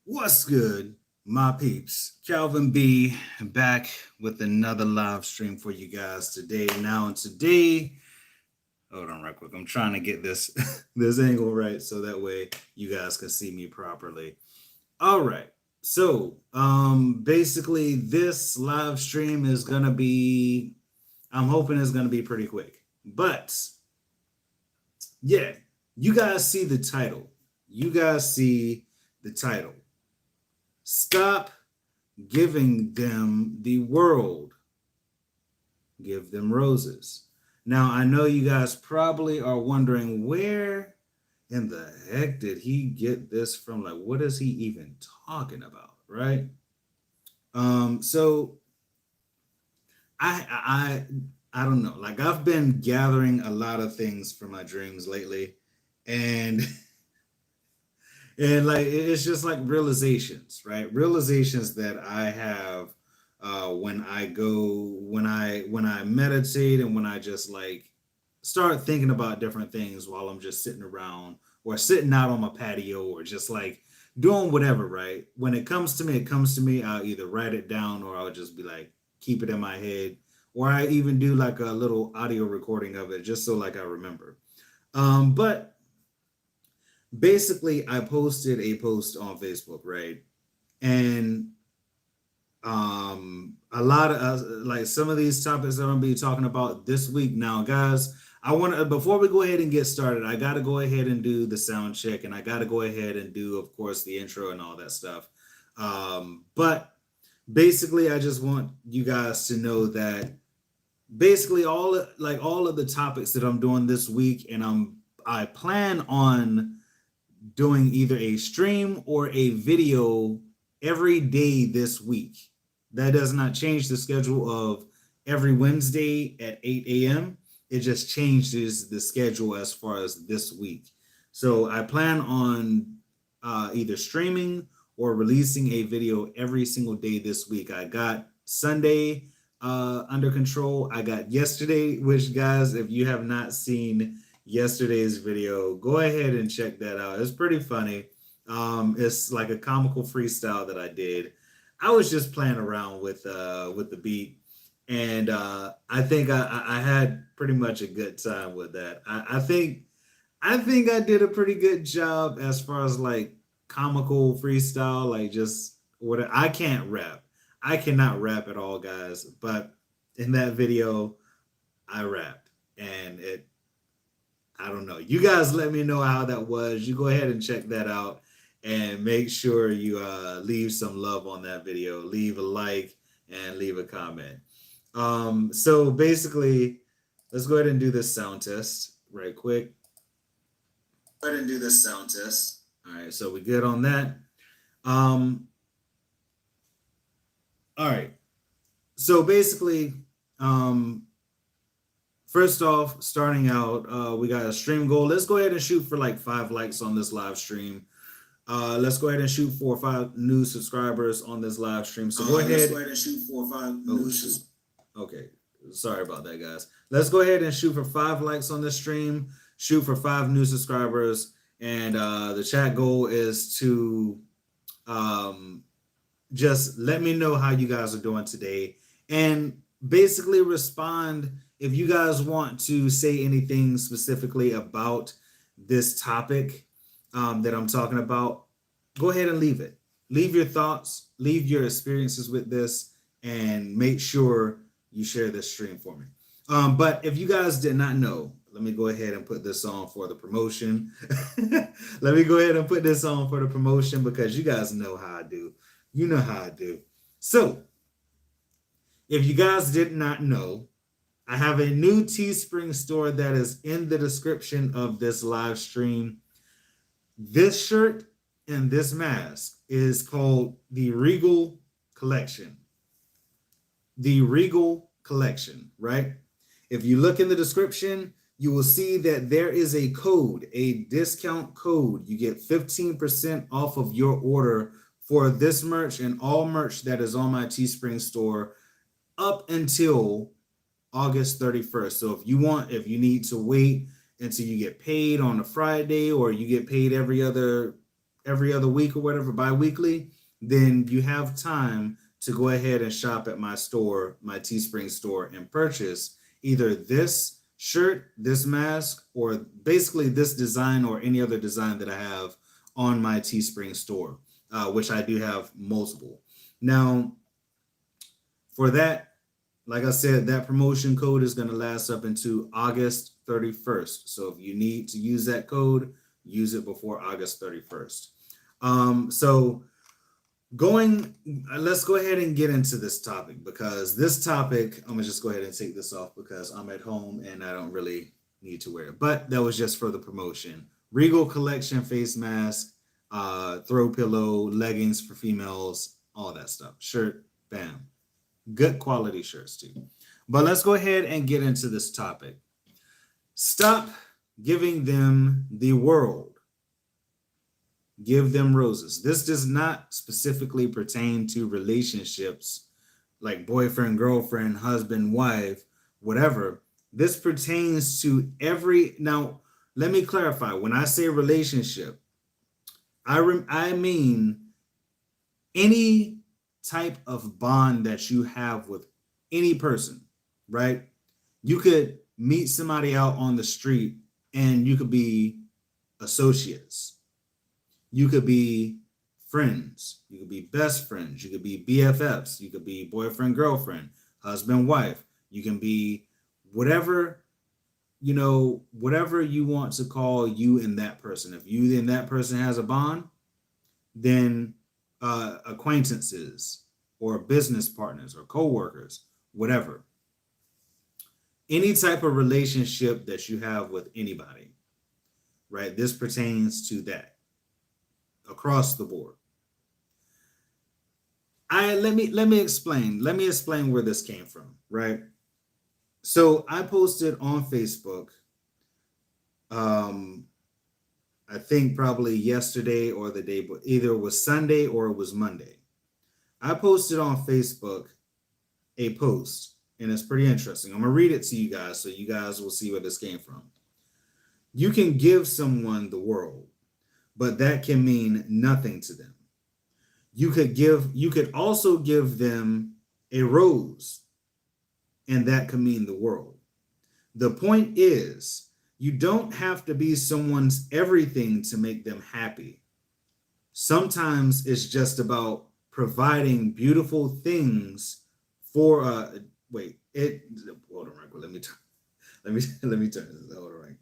What's good, my peeps? Calvin B back with another live stream for you guys today. Hold on right quick. I'm trying to get this this angle right so that way you guys can see me properly. All right. So, basically this live stream is going to be I'm hoping it's going to be pretty quick. But yeah, you guys see the title. You guys see the title. Stop giving them the world, give them roses. Now, I know you guys probably are wondering where in the heck did he get this from? Like, what is he even talking about, right? So I I don't know. Like, I've been gathering a lot of things from my dreams lately, and and like it's just like realizations, right? Realizations that I have when I go when I meditate and when I just like start thinking about different things while I'm just sitting around or sitting out on my patio or just like doing whatever, right? When it comes to me, it comes to me. I'll either write it down or I'll just be like keep it in my head, or I even do like a little audio recording of it just so like I remember. But basically I posted a post on Facebook, right? And a lot of like some of these topics that I'm gonna be talking about this week. Now, guys, I want to before we go ahead and get started, I got to go ahead and do the sound check, and I got to go ahead and do, of course, the intro and all that stuff. But basically, I just want you guys to know that basically all of the topics that I'm doing this week, and I plan on doing either a stream or a video every day this week. That does not change the schedule of every Wednesday at 8 a.m. It just changes the schedule as far as this week. So I plan on either streaming or releasing a video every single day this week. I got Sunday under control. I got yesterday, which, guys, if you have not seen yesterday's video, go ahead and check that out. It's pretty funny. It's like a comical freestyle that I did. I was just playing around with the beat, and I think I had pretty much a good time with that. I think I did a pretty good job as far as like comical freestyle, like just what I can't rap. I cannot rap at all, guys. But in that video, I rapped, and it I don't know. You guys let me know how that was. You go ahead and check that out and make sure you leave some love on that video. Leave a like and leave a comment. So basically, let's go ahead and do this sound test right quick. Go ahead and do this sound test. All right, so we good on that. Um, all right. So basically, um, first off, starting out, we got a stream goal. Let's go ahead and shoot for like 5 likes on this live stream. Let's go ahead and shoot for 5 new subscribers on this live stream. So go ahead. Let's go ahead and shoot for 5 new subscribers. Okay, sorry about that, guys. Let's go ahead and shoot for 5 likes on this stream. Shoot for 5 new subscribers, and the chat goal is to just let me know how you guys are doing today, and basically respond if you guys want to say anything specifically about this topic that I'm talking about. Go ahead and leave it. Leave your thoughts, leave your experiences with this, and make sure you share this stream for me. But if you guys did not know, let me go ahead and put this on for the promotion. Let me go ahead and put this on for the promotion because you guys know how I do. You know how I do. So, if you guys did not know, I have a new Teespring store that is in the description of this live stream. This shirt and this mask is called the Regal Collection. The Regal Collection, right? If you look in the description, you will see that there is a code, a discount code. You get 15% off of your order for this merch and all merch that is on my Teespring store up until August 31st. So if you need to wait until you get paid on a Friday, or you get paid every other every other week or whatever, bi-weekly, then you have time to go ahead and shop at my store, my Teespring store, and purchase either this shirt, this mask, or basically this design or any other design that I have on my Teespring store, which I do have multiple. Now, for that, like I said, that promotion code is going to last up into August 31st. So if you need to use that code, use it before August 31st. So let's go ahead and get into this topic, because this topic, I'm gonna just go ahead and take this off because I'm at home and I don't really need to wear it. But that was just for the promotion. Regal Collection face mask, throw pillow, leggings for females, all that stuff. Shirt, bam. Good quality shirts too. But let's go ahead and get into this topic. Stop giving them the world. Give them roses. This does not specifically pertain to relationships like boyfriend, girlfriend, husband, wife, whatever. This pertains to now, let me clarify. When I say relationship, I mean any type of bond that you have with any person, right? You could meet somebody out on the street and you could be associates. You could be friends. You could be best friends. You could be BFFs. You could be boyfriend, girlfriend, husband, wife. You can be whatever, whatever you want to call you and that person. If you and that person has a bond, then acquaintances or business partners or co-workers, whatever. Any type of relationship that you have with anybody, right? This pertains to that across the board. Let me explain where this came from, right? So I posted on Facebook, I think probably yesterday or the day, but either it was Sunday or it was Monday. I posted on Facebook a post, and it's pretty interesting. I'm gonna read it to you guys so you guys will see where this came from. You can give someone the world, but that can mean nothing to them. You could also give them a rose, and that could mean the world. The point is, you don't have to be someone's everything to make them happy. Sometimes it's just about providing beautiful things for hold on, let me turn this. Hold on, right.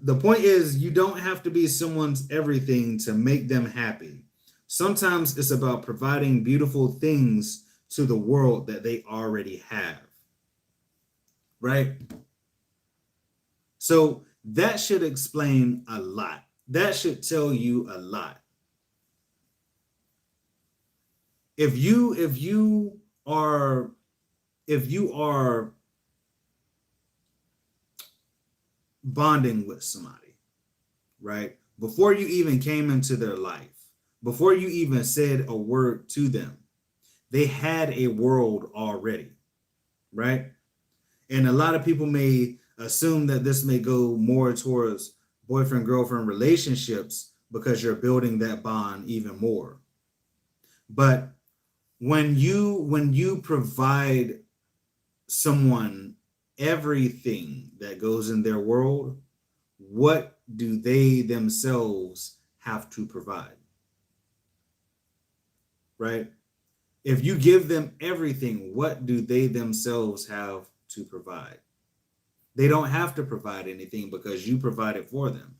The point is, you don't have to be someone's everything to make them happy. Sometimes it's about providing beautiful things to the world that they already have. Right? So that should explain a lot. That should tell you a lot. If you are bonding with somebody, right? Before you even came into their life, before you even said a word to them, they had a world already, right? And a lot of people may assume that this may go more towards boyfriend-girlfriend relationships because you're building that bond even more. But when you provide someone everything that goes in their world, what do they themselves have to provide? Right? If you give them everything, what do they themselves have to provide? They don't have to provide anything because you provide it for them.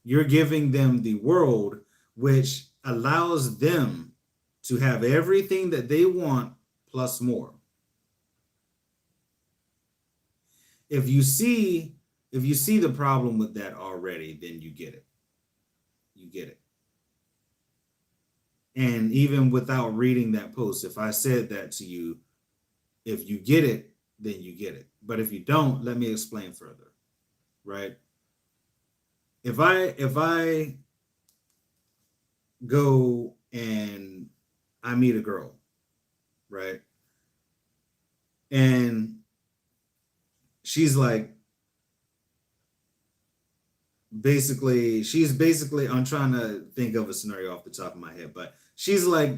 You're giving them the world, which allows them to have everything that they want plus more. If you see the problem with that already, then you get it. You get it. And even without reading that post, if I said that to you, if you get it, then you get it. But if you don't, let me explain further, right? If I go and I meet a girl, right? And she's like basically, she's basically, I'm trying to think of a scenario off the top of my head, but she's like,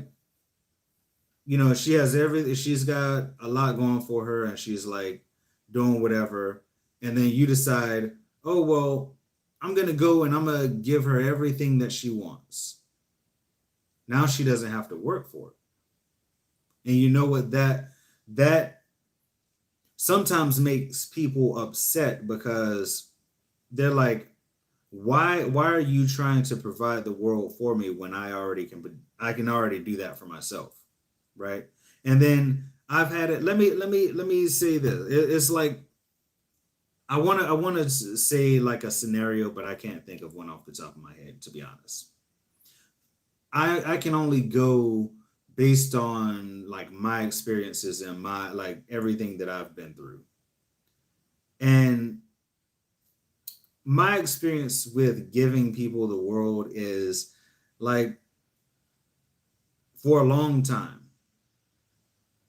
she has everything, she's got a lot going for her, and she's like doing whatever. And then you decide, oh, well, I'm going to go and I'm going to give her everything that she wants. Now she doesn't have to work for it. And you know what? That sometimes makes people upset because they're like, why are you trying to provide the world for me when I can already do that for myself, right? And then I've had it. Let me say this. It's like I want to say like a scenario, but I can't think of one off the top of my head, to be honest. I can only go based on like my experiences and my like everything that I've been through. And my experience with giving people the world is like for a long time,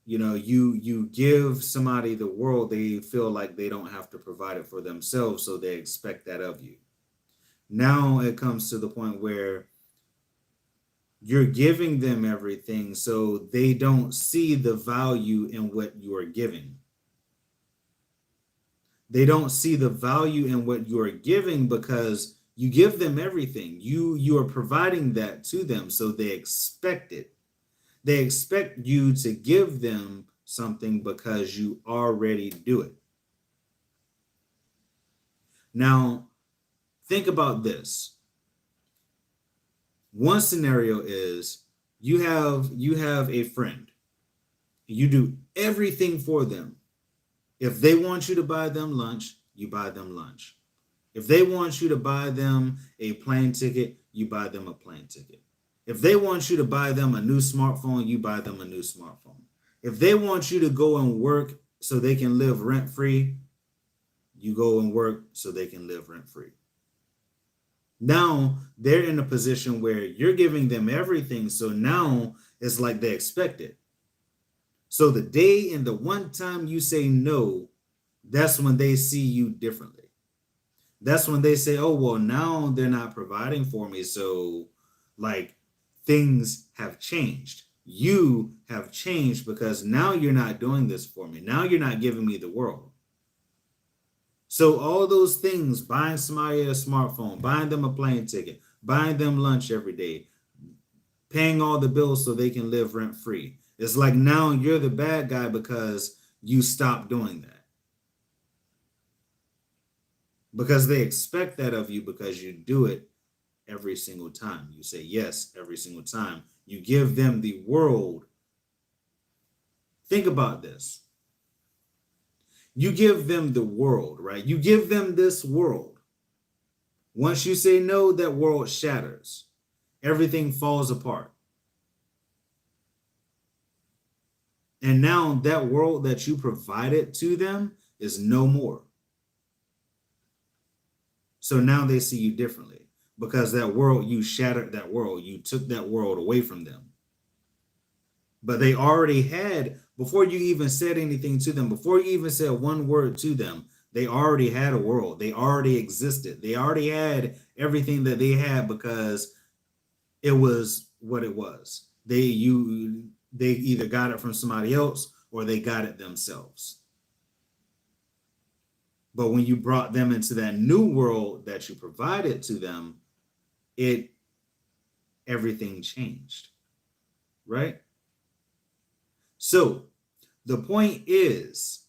you give somebody the world, they feel like they don't have to provide it for themselves, so they expect that of you. Now it comes to the point where you're giving them everything, so they don't see the value in what you are giving. They don't see the value in what you are giving because you give them everything. You are providing that to them, so they expect it. They expect you to give them something because you already do it. Now, think about this. One scenario is you have a friend. You do everything for them. If they want you to buy them lunch, you buy them lunch. If they want you to buy them a plane ticket, you buy them a plane ticket. If they want you to buy them a new smartphone, you buy them a new smartphone. If they want you to go and work so they can live rent free, you go and work so they can live rent free. Now they're in a position where you're giving them everything. So now it's like they expect it. So the day and the one time you say no, that's when they see you differently. That's when they say, oh, well, now they're not providing for me. So like things have changed. You have changed because now you're not doing this for me. Now you're not giving me the world. So all those things, buying somebody a smartphone, buying them a plane ticket, buying them lunch every day, paying all the bills so they can live rent free. It's like now you're the bad guy because you stopped doing that. Because they expect that of you because you do it every single time. You say yes every single time. You give them the world. Think about this. You give them the world, right? You give them this world. Once you say no, that world shatters. Everything falls apart. And now that world that you provided to them is no more. So now they see you differently because that world, you shattered that world. You took that world away from them. But they already had, before you even said anything to them, before you even said one word to them, they already had a world. They already existed. They already had everything that they had because it was what it was. They either got it from somebody else or they got it themselves. But when you brought them into that new world that you provided to them, everything changed, right? So the point is,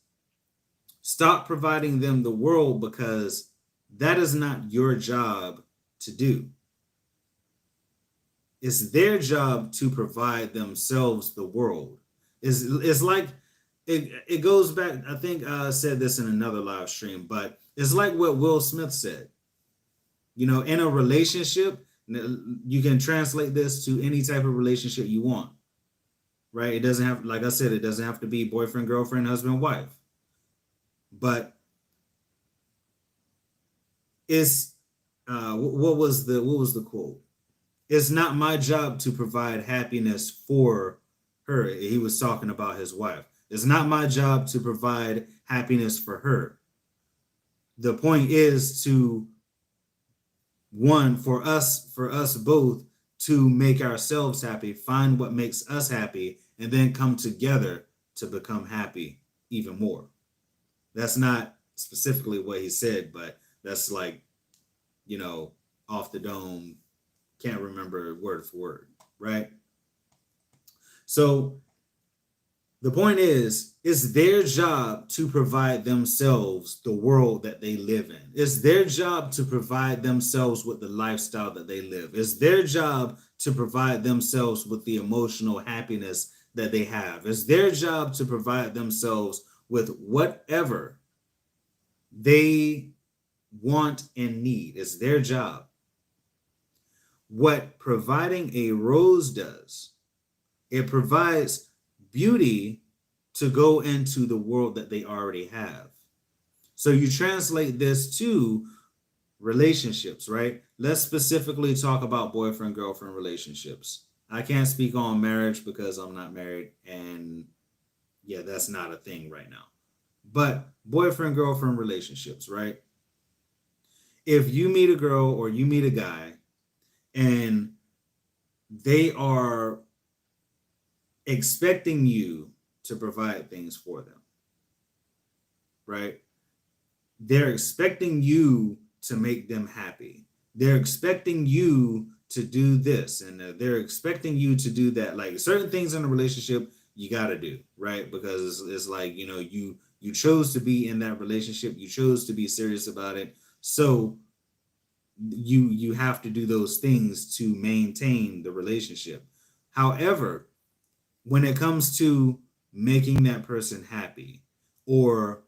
stop providing them the world because that is not your job to do. It's their job to provide themselves the world. It's like it goes back. I think I said this in another live stream, but it's like what Will Smith said. In a relationship, you can translate this to any type of relationship you want, right? It doesn't have, like I said, it doesn't have to be boyfriend, girlfriend, husband, wife. But it's what was the quote? It's not my job to provide happiness for her. He was talking about his wife. It's not my job to provide happiness for her. The point is to one, for us both to make ourselves happy, find what makes us happy, and then come together to become happy even more. That's not specifically what he said, but that's like, you know, off the dome, can't remember word for word, right? So the point is, it's their job to provide themselves the world that they live in. It's their job to provide themselves with the lifestyle that they live. It's their job to provide themselves with the emotional happiness that they have. It's their job to provide themselves with whatever they want and need. It's their job. What providing a rose does, it provides beauty to go into the world that they already have. So you translate this to relationships, right? Let's specifically talk about boyfriend-girlfriend relationships. I can't speak on marriage because I'm not married, and yeah, that's not a thing right now. But boyfriend-girlfriend relationships, right? If you meet a girl or you meet a guy and they are expecting you to provide things for them, right? They're expecting you to make them happy. They're expecting you to do this, and they're expecting you to do that. Like certain things in a relationship, you got to do, right? Because it's like, you know, you chose to be in that relationship. You chose to be serious about it. So you have to do those things to maintain the relationship. However, when it comes to making that person happy or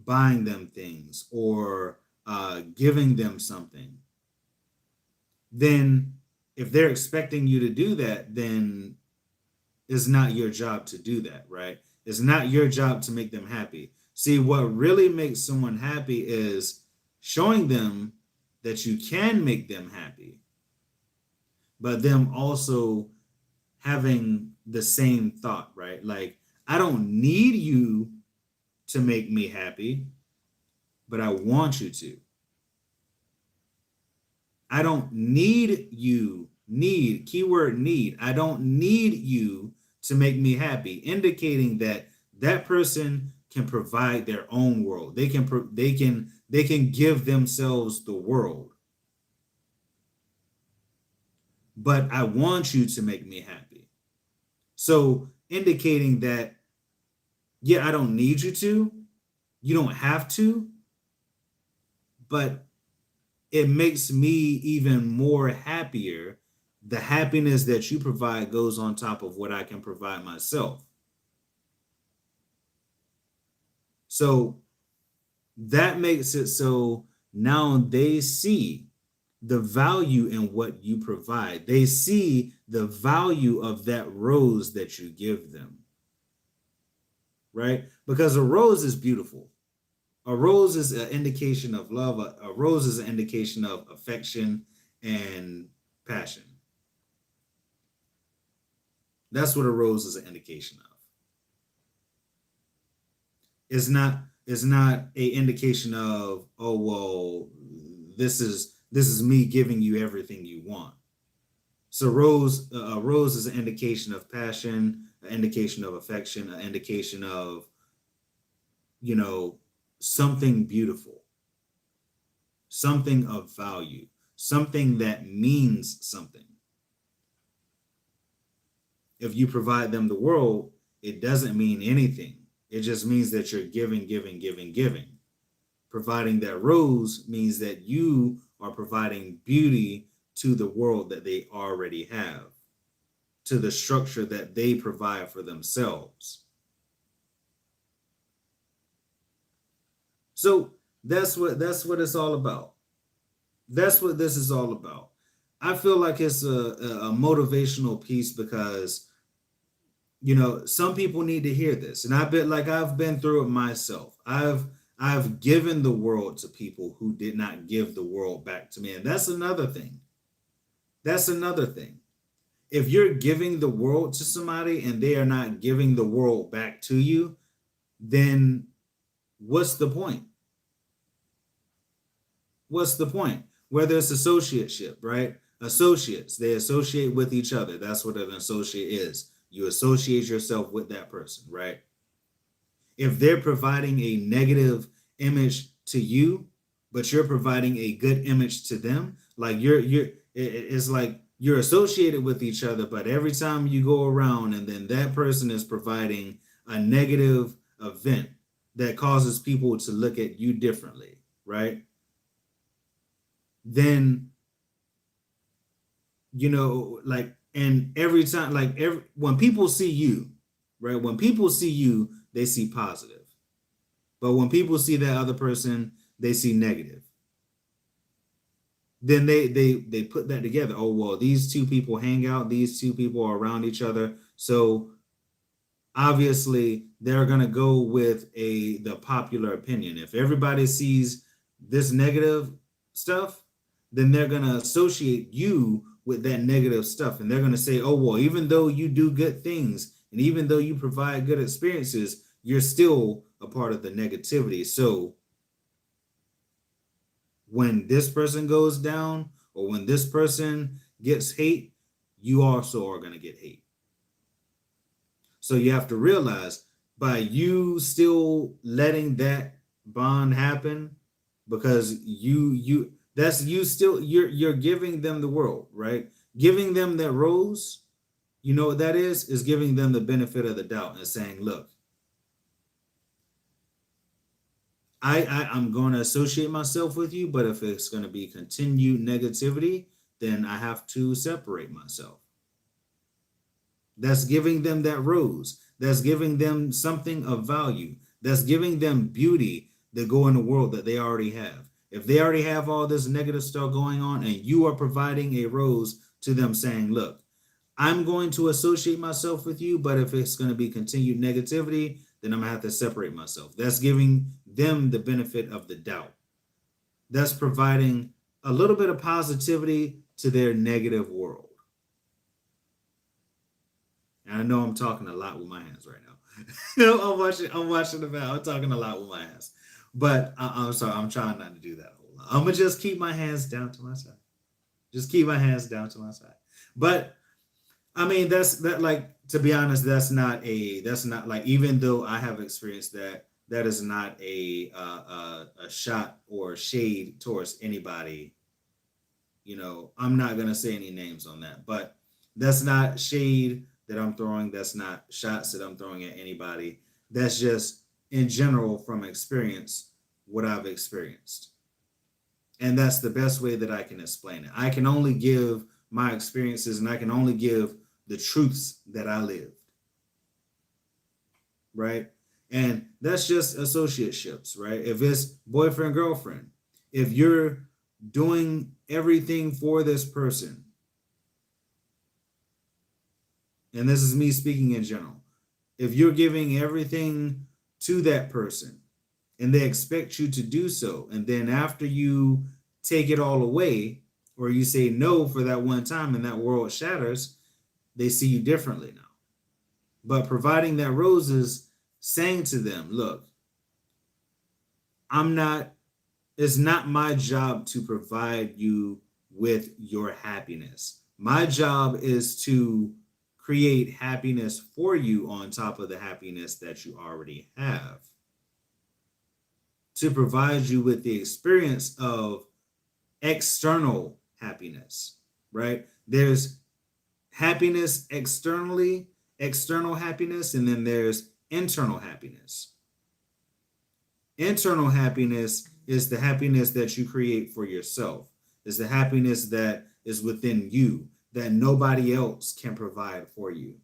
buying them things or giving them something, then if they're expecting you to do that, then it's not your job to do that, right? It's not your job to make them happy. See, what really makes someone happy is showing them that you can make them happy, but them also having the same thought, right? Like, I don't need you to make me happy, but I want you to. I don't need you, need, keyword need. I don't need you to make me happy, indicating that that person can provide their own world. They can give themselves the world. But I want you to make me happy. So indicating that, yeah, I don't need you to, you don't have to, but it makes me even more happier. The happiness that you provide goes on top of what I can provide myself. So that makes it so now they see the value in what you provide. They see the value of that rose that you give them, right? Because a rose is beautiful. A rose is an indication of love. A rose is an indication of affection and passion. That's what a rose is an indication of. It's not a indication of, oh well, this is me giving you everything you want. So a rose is an indication of passion, an indication of affection, an indication of, you know, something beautiful, something of value, something that means something. If you provide them the world, it doesn't mean anything. It just means that you're giving, giving, giving, giving. Providing that rose means that you are providing beauty to the world that they already have, to the structure that they provide for themselves. So that's what it's all about. That's what this is all about. I feel like it's a motivational piece because, you know, some people need to hear this, and I've been through it myself. I've given the world to people who did not give the world back to me, and that's another thing. That's another thing. If you're giving the world to somebody and they are not giving the world back to you, then what's the point? What's the point? Whether it's associateship, right? Associates, they associate with each other. That's what an associate is. You associate yourself with that person, right? If they're providing a negative image to you, but you're providing a good image to them, like it's like you're associated with each other, but every time you go around and then that person is providing a negative event that causes people to look at you differently, right? Then, like, and every time, like, when people see you, right? When people see you, they see positive. But when people see that other person, they see negative. Then they put that together. Oh, well, these two people hang out, these two people are around each other. So obviously they're gonna go with the popular opinion. If everybody sees this negative stuff, then they're gonna associate you with that negative stuff. And they're gonna say, oh, well, even though you do good things and even though you provide good experiences, you're still a part of the negativity. So when this person goes down or when this person gets hate, you also are going to get hate. So you have to realize, by you still letting that bond happen, because you're giving them the world, right? Giving them that rose, you know what that is giving them the benefit of the doubt and saying, look, I'm going to associate myself with you, but if it's going to be continued negativity, then I have to separate myself. That's giving them that rose. That's giving them something of value. That's giving them beauty that go in the world that they already have. If they already have all this negative stuff going on and you are providing a rose to them saying, look, I'm going to associate myself with you, but if it's going to be continued negativity, then I'm going to have to separate myself. That's giving them the benefit of the doubt. That's providing a little bit of positivity to their negative world. And I know I'm talking a lot with my hands right now. I'm watching the back. I'm talking a lot with my hands. But I'm sorry, I'm trying not to do that a whole lot. I'm going to just keep my hands down to my side. Just keep my hands down to my side. But I mean, like, to be honest, that's not like, even though I have experienced that, that is not a shot or shade towards anybody. I'm not going to say any names on that, but that's not shade that I'm throwing. That's not shots that I'm throwing at anybody. That's just in general from experience, what I've experienced. And that's the best way that I can explain it. I can only give my experiences and I can only give the truths that I lived. Right? And that's just associateships, right? If it's boyfriend, girlfriend, if you're doing everything for this person, and this is me speaking in general, if you're giving everything to that person and they expect you to do so, and then after you take it all away, or you say no for that one time and that world shatters, they see you differently now. But providing that rose is saying to them, look, it's not my job to provide you with your happiness. My job is to create happiness for you on top of the happiness that you already have. To provide you with the experience of external happiness, right? There's happiness externally, external happiness, and then there's internal happiness. Internal happiness is the happiness that you create for yourself. Is the happiness that is within you that nobody else can provide for you.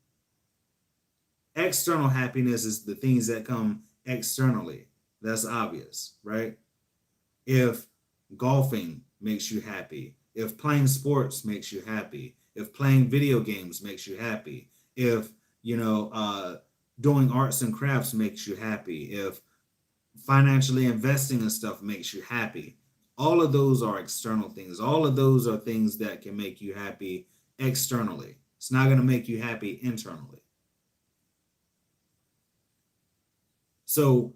External happiness is the things that come externally. That's obvious, right? If golfing makes you happy, if playing sports makes you happy, if playing video games makes you happy, if doing arts and crafts makes you happy, if financially investing in stuff makes you happy, all of those are external things. All of those are things that can make you happy externally. It's not going to make you happy internally. So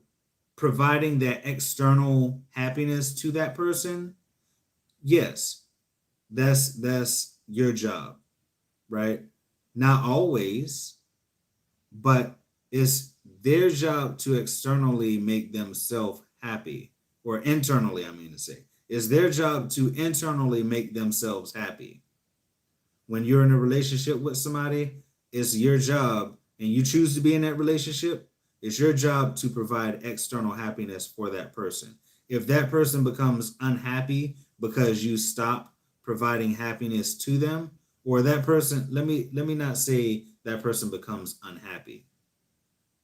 providing that external happiness to that person, Yes, that's your job, right? Not always, but it's their job to externally make themselves happy, or internally, I mean to say. It's their job to internally make themselves happy. When you're in a relationship with somebody, it's your job, and you choose to be in that relationship, it's your job to provide external happiness for that person. If that person becomes unhappy because you stop providing happiness to them, or that person, let me not say that person becomes unhappy.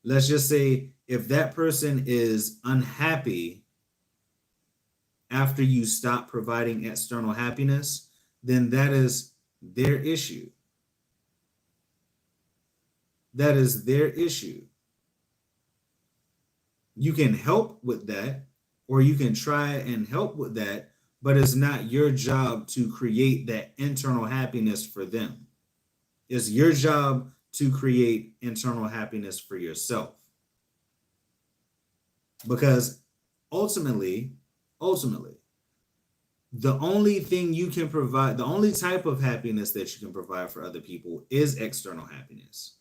Let's just say if that person is unhappy after you stop providing external happiness, then that is their issue. That is their issue. You can help with that, or you can try and help with that, but it's not your job to create that internal happiness for them. It's your job to create internal happiness for yourself. Because ultimately, the only thing you can provide, the only type of happiness that you can provide for other people is external happiness.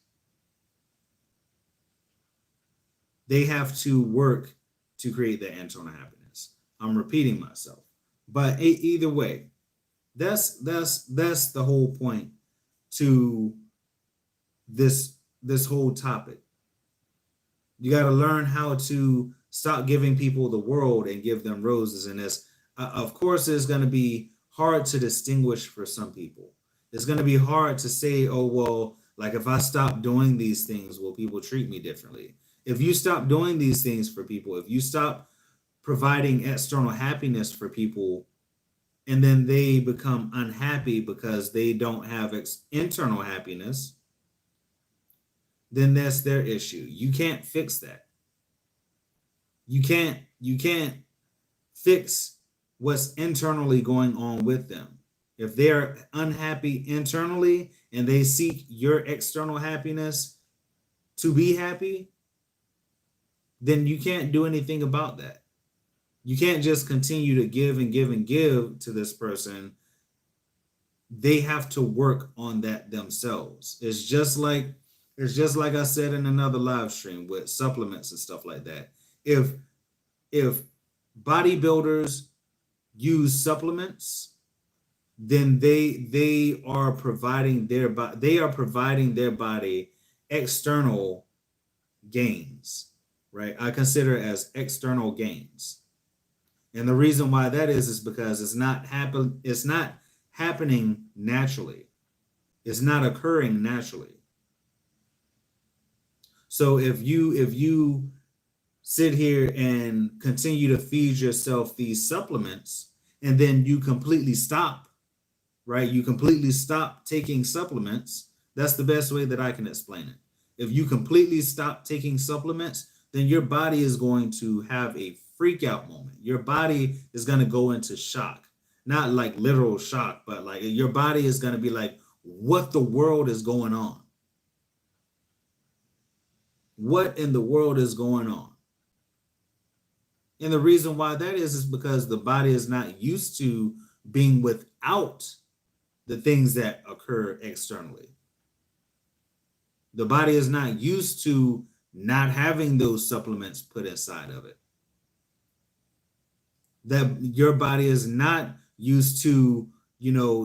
They have to work to create that internal happiness. I'm repeating myself, but either way, that's the whole point to this whole topic. You got to learn how to stop giving people the world and give them roses. And this, of course, it's going to be hard to distinguish for some people. It's going to be hard to say, oh, well, like if I stop doing these things, will people treat me differently? If you stop doing these things for people, if you stop providing external happiness for people, and then they become unhappy because they don't have internal happiness, then that's their issue. You can't fix that. You can't fix what's internally going on with them. If they're unhappy internally and they seek your external happiness to be happy, then you can't do anything about that. You can't just continue to give and give and give to this person. They have to work on that themselves. It's just like I said in another live stream with supplements and stuff like that. If bodybuilders use supplements, then they are providing their body external gains, right? I consider it as external gains. And the reason why that is because it's not happening naturally. It's not occurring naturally. So if you sit here and continue to feed yourself these supplements, and then you completely stop, right? You completely stop taking supplements. That's the best way that I can explain it. If you completely stop taking supplements, then your body is going to have a freak out moment. Your body is going to go into shock. Not like literal shock, but like your body is going to be like, what the world is going on? What in the world is going on? And the reason why that is because the body is not used to being without the things that occur externally. The body is not used to not having those supplements put inside of it. That your body is not used to,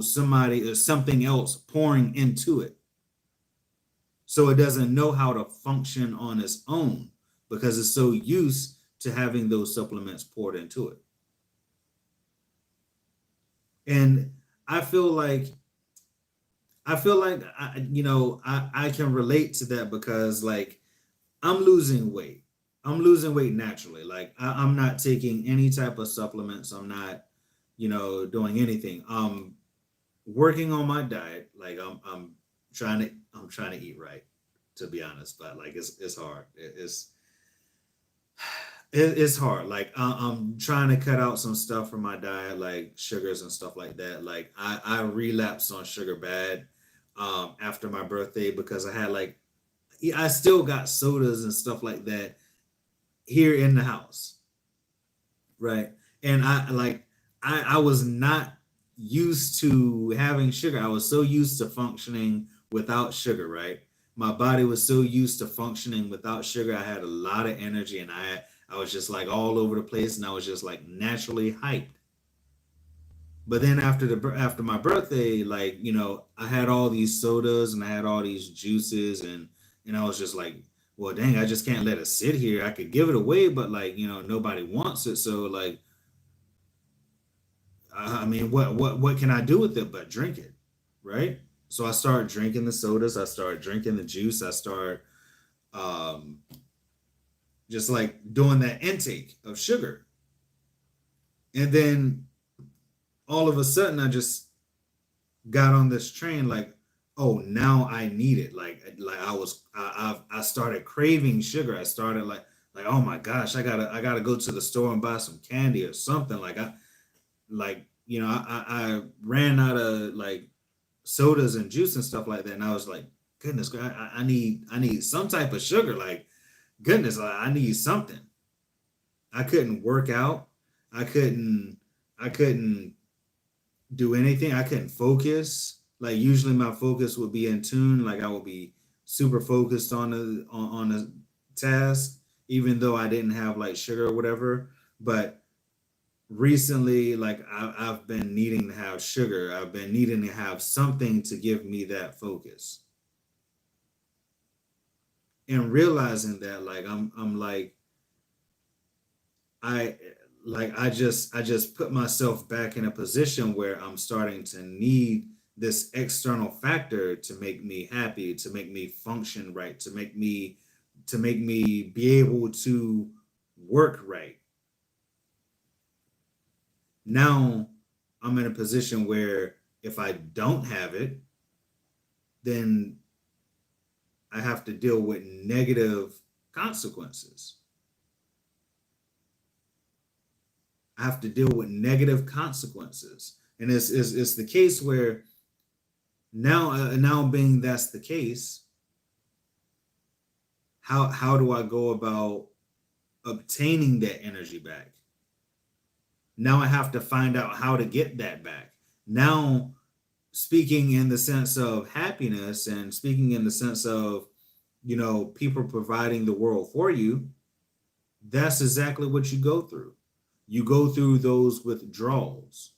somebody or something else pouring into it. So it doesn't know how to function on its own because it's so used to having those supplements poured into it. And I feel like I can relate to that because like I'm losing weight. I'm losing weight naturally. Like I'm not taking any type of supplements. I'm not, doing anything. I'm working on my diet. Like I'm trying to eat right, to be honest. But like it's hard. It's hard. Like I'm trying to cut out some stuff from my diet, like sugars and stuff like that. Like I relapsed on sugar bad after my birthday because I still got sodas and stuff like that here in the house, right? And I was not used to having sugar. I was so used to functioning without sugar, right? My body was so used to functioning without sugar. I had a lot of energy, and I was just like all over the place, and I was just like naturally hyped. But then after my birthday, like, I had all these sodas and I had all these juices, and I was just like, well, dang, I just can't let it sit here. I could give it away, but like, nobody wants it. So like, I mean, what can I do with it but drink it, right? So I started drinking the sodas, I started drinking the juice, I started um, just like doing that intake of sugar, and then all of a sudden I just got on this train like, oh, now I need it. Like I started craving sugar. I started like, oh my gosh, I gotta go to the store and buy some candy or something. I ran out of like sodas and juice and stuff like that, and I was like, goodness, I need some type of sugar. Like, goodness, I need something. I couldn't work out. I couldn't do anything. I couldn't focus. Like, usually my focus would be in tune. Like, I would be super focused on a task, even though I didn't have like sugar or whatever. But recently, like, I've been needing to have sugar. I've been needing to have something to give me that focus. And realizing that, like, I'm like, I I just put myself back in a position where I'm starting to need this external factor to make me happy, to make me function right, to make me be able to work right. Now I'm in a position where if I don't have it, then I have to deal with negative consequences. I have to deal with negative consequences. And it's the case where now being that's the case, how do I go about obtaining that energy back? Now I have to find out how to get that back. Now, speaking in the sense of happiness and speaking in the sense of, people providing the world for you, that's exactly what you go through. You go through those withdrawals.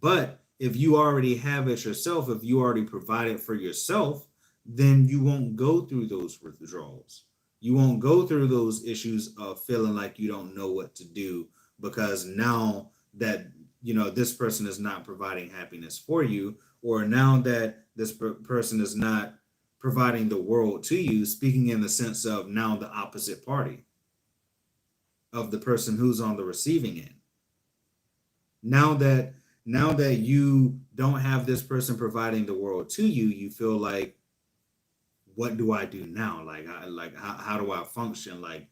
But if you already have it yourself, if you already provide it for yourself, then you won't go through those withdrawals. You won't go through those issues of feeling like you don't know what to do because now that this person is not providing happiness for you, or now that this person is not providing the world to you, speaking in the sense of now the opposite party of the person who's on the receiving end. Now that you don't have this person providing the world to you, you feel like, what do I do now? How do I function? Like,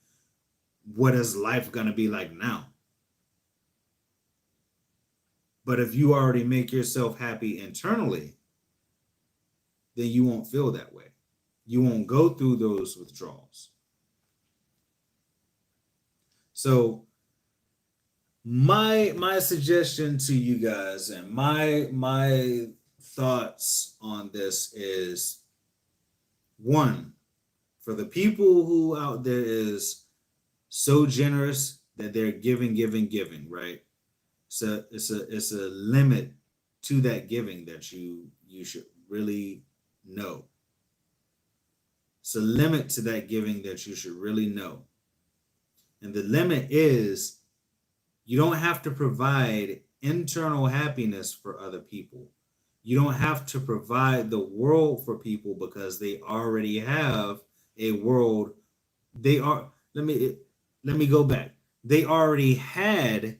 what is life gonna be like now? But if you already make yourself happy internally, then you won't feel that way. You won't go through those withdrawals. So my suggestion to you guys and my thoughts on this is, one, for the people who out there is so generous that they're giving, right? So it's a limit to that giving that you should really know. It's a limit to that giving that you should really know. And the limit is, you don't have to provide internal happiness for other people. You don't have to provide the world for people because they already have a world. They are, let me go back. They already had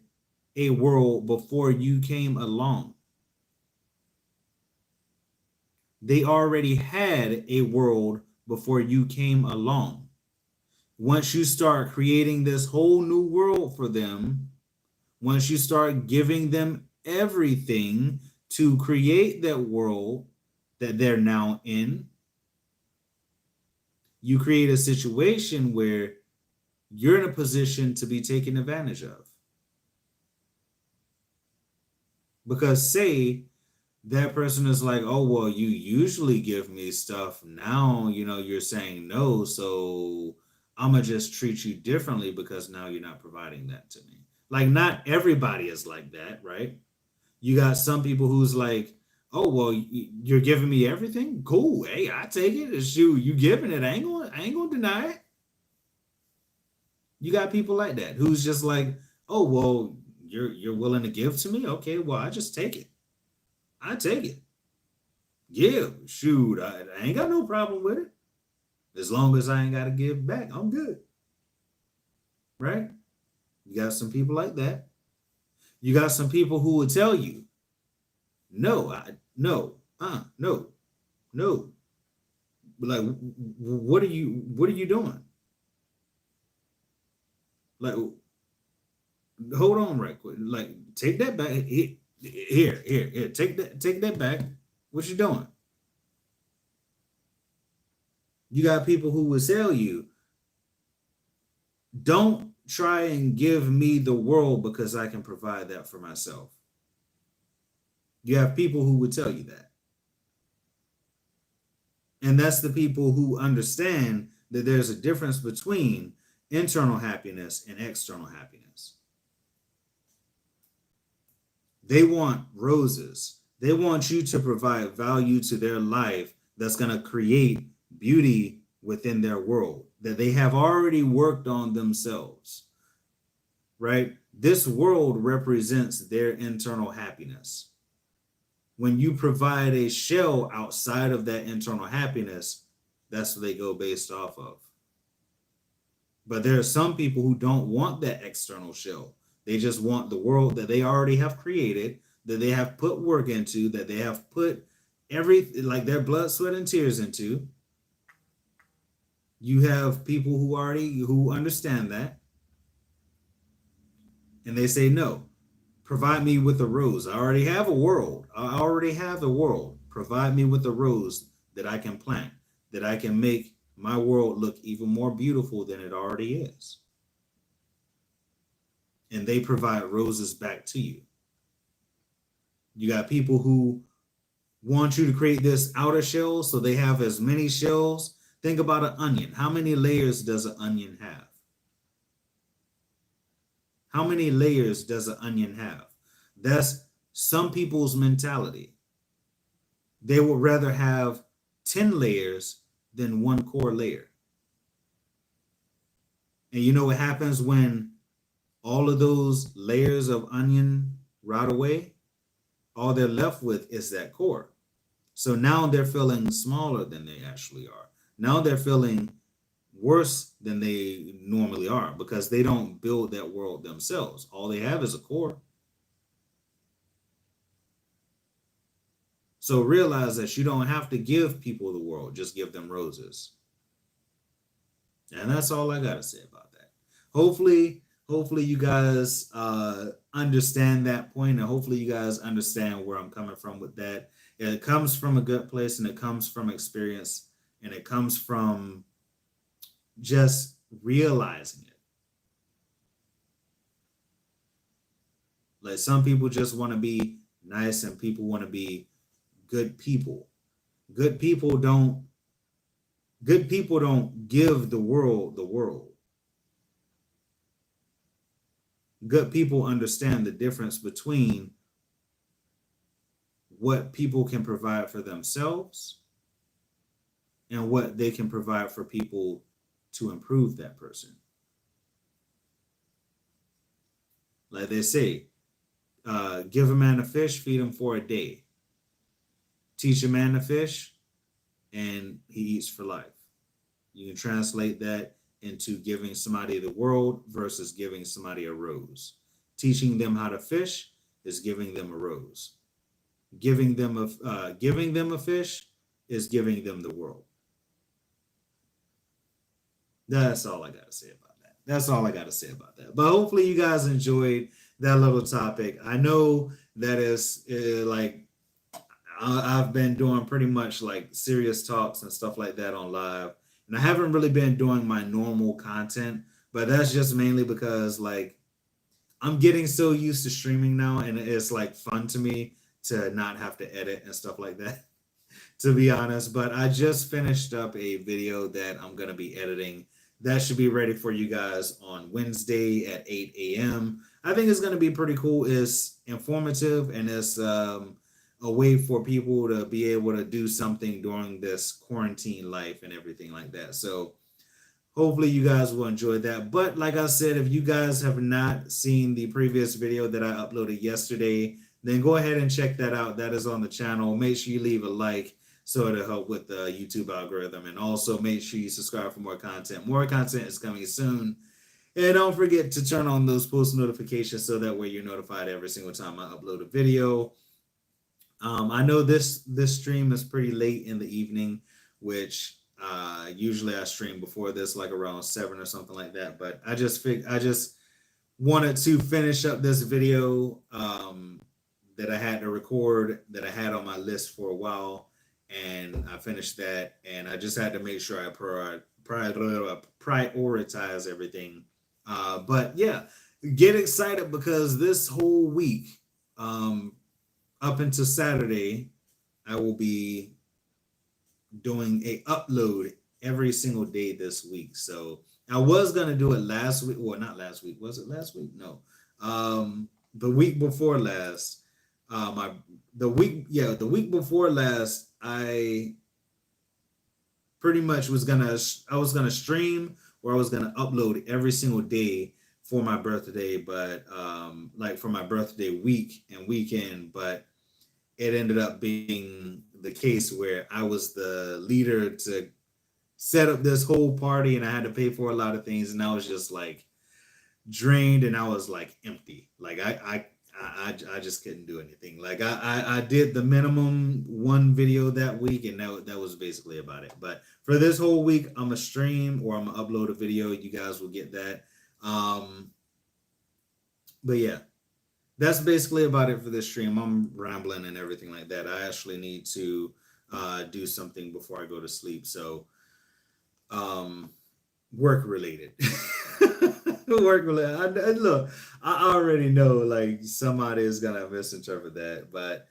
a world before you came along. They already had a world before you came along. Once you start creating this whole new world for them, once you start giving them everything to create that world that they're now in, you create a situation where you're in a position to be taken advantage of. Because say that person is like, oh, well, you usually give me stuff. Now, you're saying no. So I'm going to just treat you differently because now you're not providing that to me. Like, not everybody is like that, right? You got some people who's like, oh, well, you're giving me everything. Cool. Hey, I take it. It's you giving it. I ain't gonna deny it. You got people like that who's just like, oh, well, you're willing to give to me. Okay, well, I just take it. I take it. Yeah, shoot, I ain't got no problem with it. As long as I ain't got to give back, I'm good. Right? You got some people like that. You got some people who will tell you, no, no, no, no. Like, what are you doing? Like, hold on right quick. Like, take that back. Here. Take that back. What you doing? You got people who will tell you, don't try and give me the world because I can provide that for myself. You have people who would tell you that. And that's the people who understand that there's a difference between internal happiness and external happiness. They want roses. They want you to provide value to their life that's going to create beauty within their world that they have already worked on themselves, right? This world represents their internal happiness. When you provide a shell outside of that internal happiness, that's what they go based off of. But there are some people who don't want that external shell. They just want the world that they already have created, that they have put work into, that they have put like their blood, sweat, and tears into. You have people who understand that, and they say, no, provide me with a rose. I already have a world. I already have the world. Provide me with a rose that I can plant, that I can make my world look even more beautiful than it already is. And they provide roses back to you. You got people who want you to create this outer shell, so they have as many shells. Think about an onion. How many layers does an onion have? How many layers does an onion have? That's some people's mentality. They would rather have 10 layers than one core layer. And you know what happens when all of those layers of onion rot away? All they're left with is that core. So now they're feeling smaller than they actually are. Now they're feeling worse than they normally are because they don't build that world themselves. All they have is a core. So realize that you don't have to give people the world, just give them roses. And that's all I got to say about that. Hopefully you guys understand that point, and hopefully you guys understand where I'm coming from with that. It comes from a good place, and it comes from experience, and it comes from just realizing it. Like, some people just want to be nice, and people want to be good people. Good people don't give the world the world. Good people understand the difference between what people can provide for themselves and what they can provide for people to improve that person. Like they say, give a man a fish, feed him for a day. Teach a man to fish, and he eats for life. You can translate that into giving somebody the world versus giving somebody a rose. Teaching them how to fish is giving them a rose. Giving them a fish is giving them the world. That's all I got to say about that. That's all I got to say about that. But hopefully you guys enjoyed that little topic. I know that is like, I've been doing pretty much like serious talks and stuff like that on live. And I haven't really been doing my normal content, but that's just mainly because, like, I'm getting so used to streaming now, and it's like fun to me to not have to edit and stuff like that, to be honest. But I just finished up a video that I'm going to be editing. That should be ready for you guys on Wednesday at 8 a.m. I think it's going to be pretty cool. It's informative, and it's a way for people to be able to do something during this quarantine life and everything like that. So hopefully you guys will enjoy that. But like I said, if you guys have not seen the previous video that I uploaded yesterday, then go ahead and check that out. That is on the channel. Make sure you leave a like so it'll help with the YouTube algorithm. And also make sure you subscribe for more content. More content is coming soon. And don't forget to turn on those post notifications so that way you're notified every single time I upload a video. I know this stream is pretty late in the evening, which usually I stream before this, like around 7 or something like that. But I just wanted to finish up this video that I had to record, that I had on my list for a while, and I finished that. And I just had to make sure I prioritize everything. But yeah, get excited because this whole week, up until Saturday, I will be doing a upload every single day this week. So I was gonna do it last week. Well, not last week. Was it last week? No. The week before last. The week before last, I pretty much was gonna stream, or I was gonna upload every single day for my birthday, but like for my birthday week and weekend, but it ended up being the case where I was the leader to set up this whole party, and I had to pay for a lot of things, and I was just like drained, and I was like empty. Like I just couldn't do anything. Like I did the minimum one video that week, and that was basically about it. But for this whole week, I'm gonna stream or I'm gonna upload a video. You guys will get that. But yeah, that's basically about it for this stream. I'm rambling and everything like that. I actually need to do something before I go to sleep. So work related. Work related. Look, I already know like somebody is gonna misinterpret that, but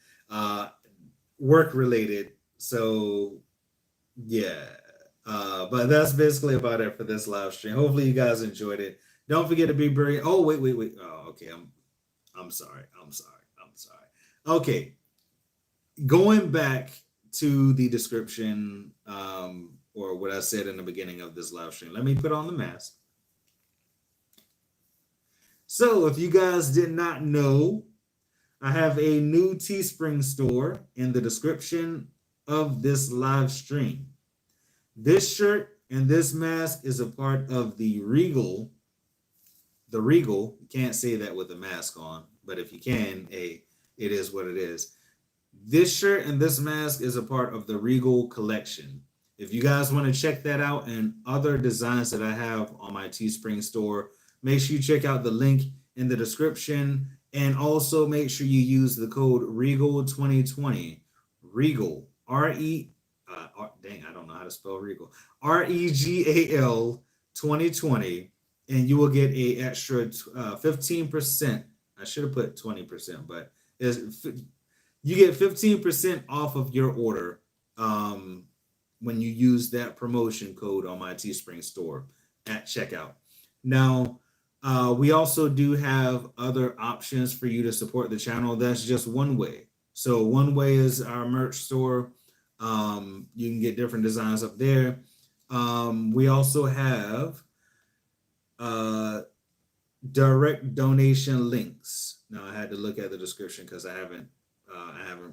work related. So yeah. But that's basically about it for this live stream. Hopefully you guys enjoyed it. Don't forget to be brave. Oh, wait. Oh, okay. I'm sorry. Okay. Going back to the description, or what I said in the beginning of this live stream. Let me put on the mask. So if you guys did not know, I have a new Teespring store in the description of this live stream. This shirt and this mask is a part of the Regal. The Regal, you can't say that with a mask on, but if you can, hey, it is what it is. This shirt and this mask is a part of the Regal collection. If you guys want to check that out and other designs that I have on my Teespring store, make sure you check out the link in the description, and also make sure you use the code REGAL2020. Regal, I don't know how to spell Regal. REGAL 2020, and you will get a extra 15%. I should have put 20%, but you get 15% off of your order when you use that promotion code on my Teespring store at checkout. Now, we also do have other options for you to support the channel. That's just one way. So one way is our merch store. You can get different designs up there. We also have direct donation links. Now I had to look at the description because I haven't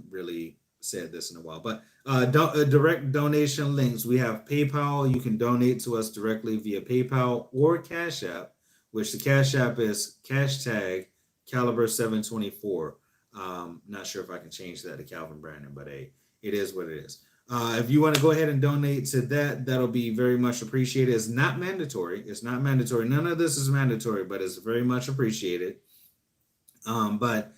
really said this in a while, but direct donation links. We have PayPal. You can donate to us directly via PayPal or Cash App, which the Cash App is #Caliber724. Not sure if I can change that to Calvin Brandon, but hey, it is what it is. If you want to go ahead and donate to that, that'll be very much appreciated. It's not mandatory. It's not mandatory. None of this is mandatory, but it's very much appreciated. But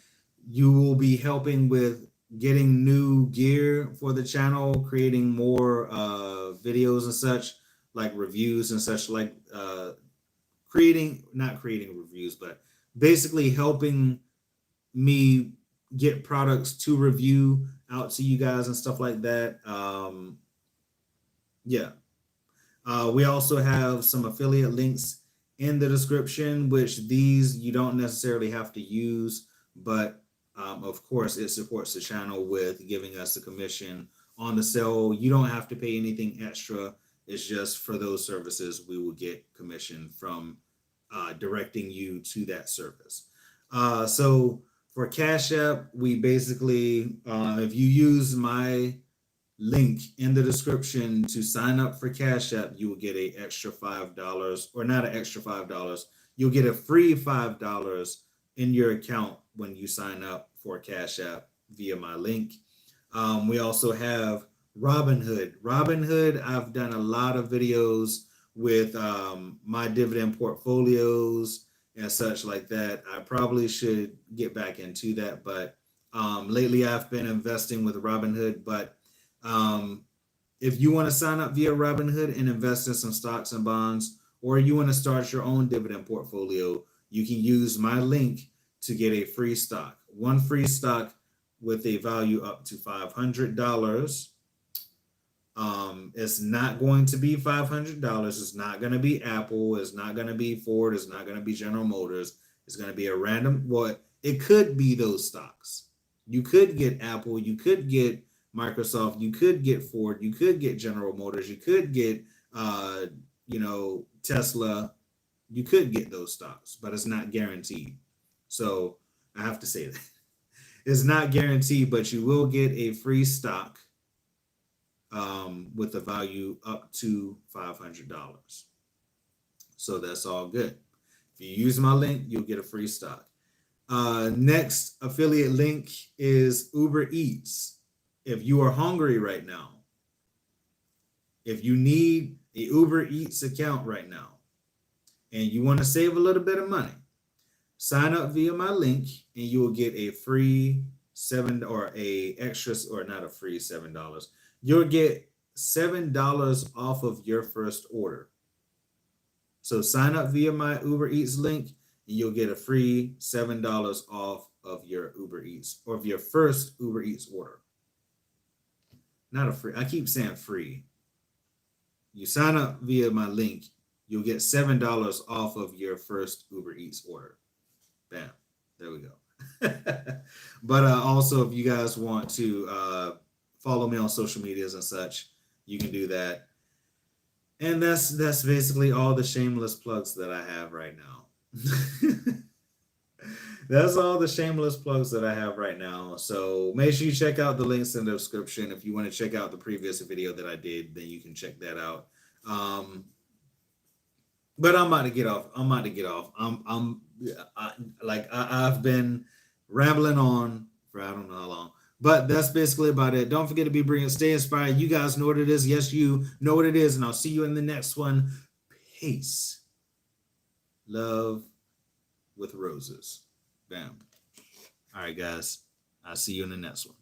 you will be helping with getting new gear for the channel, creating more videos and such, like reviews and such, like not creating reviews, but basically helping me get products to review out to you guys and stuff like that. Yeah. We also have some affiliate links in the description, which these you don't necessarily have to use, but of course it supports the channel with giving us a commission on the sale. You don't have to pay anything extra. It's just for those services we will get commission from directing you to that service. So for Cash App, we basically, if you use my link in the description to sign up for Cash App, you will get a extra $5, or not an extra $5. You'll get a free $5 in your account when you sign up for Cash App via my link. We also have Robinhood. Robinhood, I've done a lot of videos with my dividend portfolios and such like that. I probably should get back into that, but lately I've been investing with Robinhood. But if you want to sign up via Robinhood and invest in some stocks and bonds, or you want to start your own dividend portfolio, you can use my link to get a free stock. One free stock with a value up to $500. It's not going to be $500. It's not going to be Apple. It's not going to be Ford. It's not going to be General Motors. It's going to be a random, well, it could be those stocks. You could get Apple. You could get Microsoft. You could get Ford. You could get General Motors. You could get, Tesla. You could get those stocks, but it's not guaranteed. So I have to say that. It's not guaranteed, but you will get a free stock with a value up to $500. So that's all good. If you use my link, you'll get a free stock. Next affiliate link is Uber Eats. If you are hungry right now, if you need a Uber Eats account right now, and you want to save a little bit of money, sign up via my link and you will get a free $7. You'll get $7 off of your first order. So sign up via my Uber Eats link and you'll get a free $7 off of your Uber Eats, or of your first Uber Eats order. Not a free, I keep saying free. You sign up via my link, you'll get $7 off of your first Uber Eats order. Bam. There we go. But also, if you guys want to follow me on social medias and such, you can do that. And that's basically all the shameless plugs that I have right now. That's all the shameless plugs that I have right now. So make sure you check out the links in the description. If you want to check out the previous video that I did, then you can check that out. But I'm about to get off. I've been rambling on for I don't know how long. But that's basically about it. Don't forget to be brilliant. Stay inspired. You guys know what it is. Yes, you know what it is. And I'll see you in the next one. Peace. Love with roses. Bam. All right, guys. I'll see you in the next one.